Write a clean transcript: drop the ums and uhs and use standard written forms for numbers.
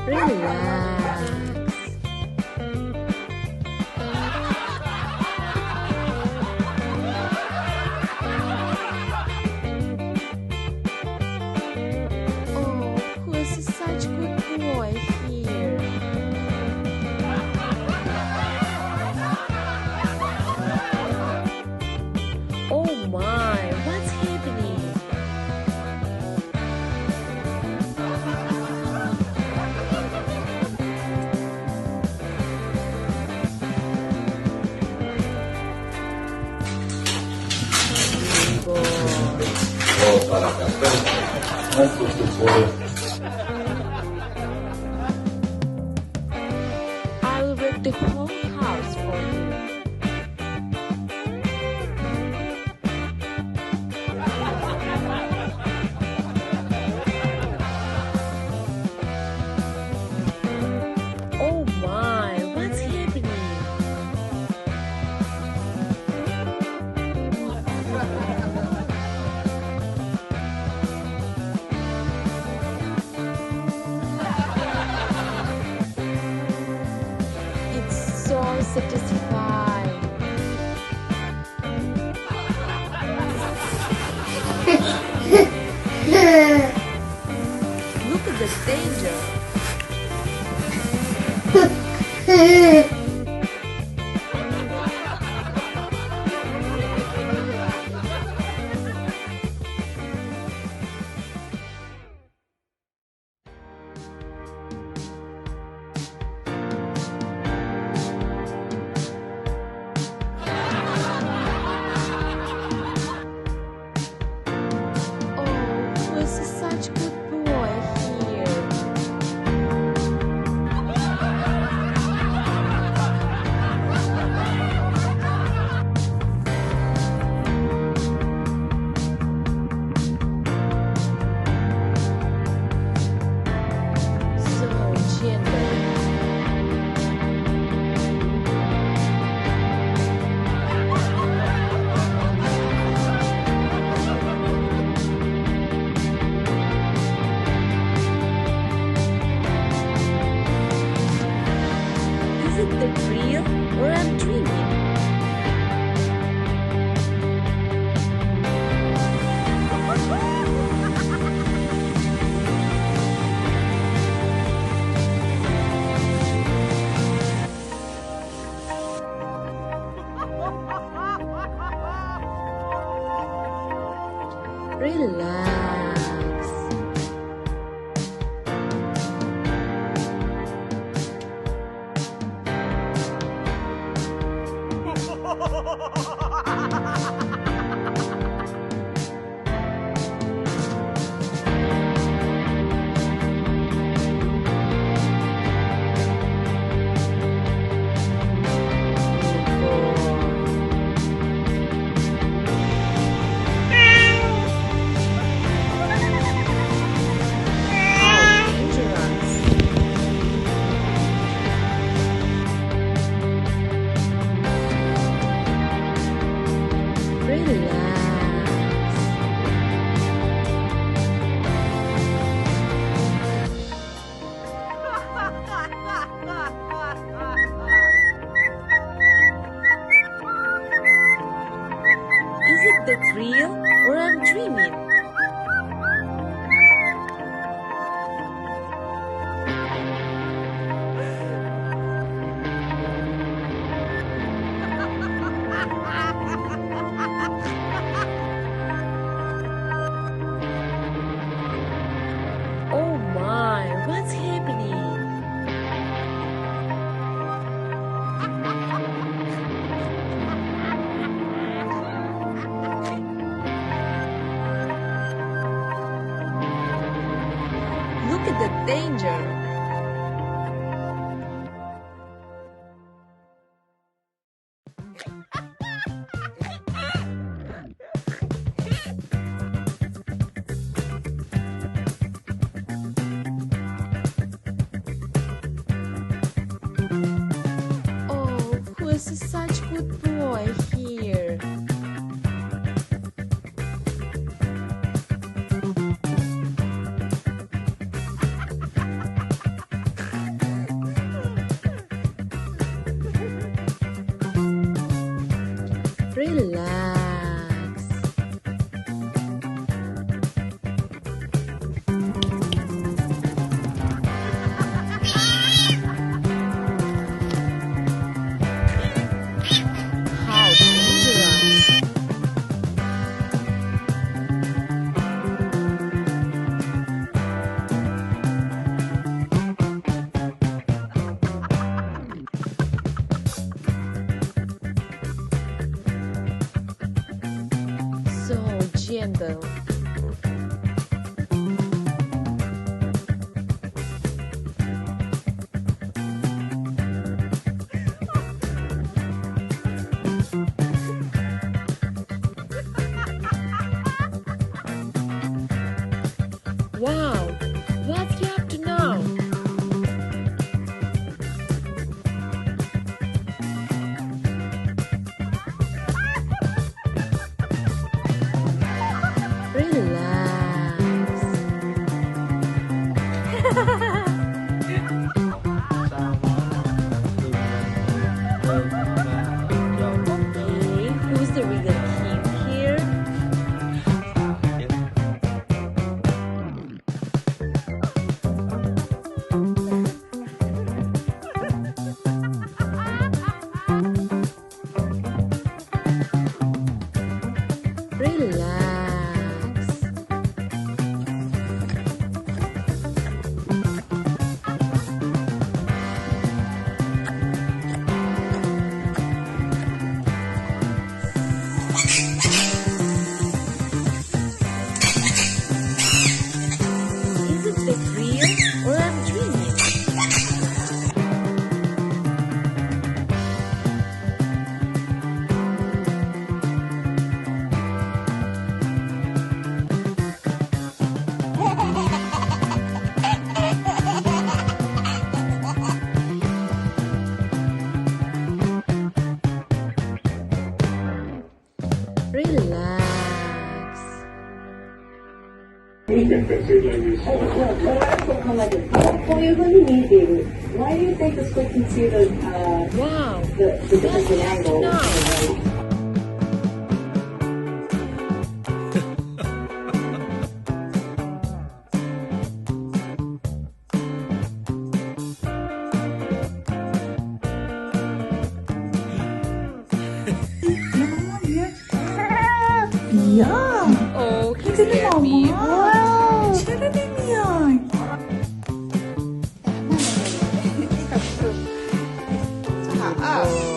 Relax. Oh, who is such a good boy here? Oh my, what's happening? I'll wreck the whole house for you. Oh my, what's happening? It's so satisfying. Look at the danger. Oh, who is such a good boy here? So gentle. Is it the real or I'm dreaming? Relax. How dangerous. Relax. Is it the real or I'm dreaming? Oh my, what's happening? Look at the danger. Oh, who is such a good boy here? Relax. How dangerous. So gentle. Wow, what's he up to now? Relax. Okay, who's the real king here? Relax. Is it real or I'm dreaming? Relax. Why do you think the squid can see Wow, the difference in angle? now. Yeah. Oh, he Look at scared the me. mama. Wow. Ceremonial. Oh.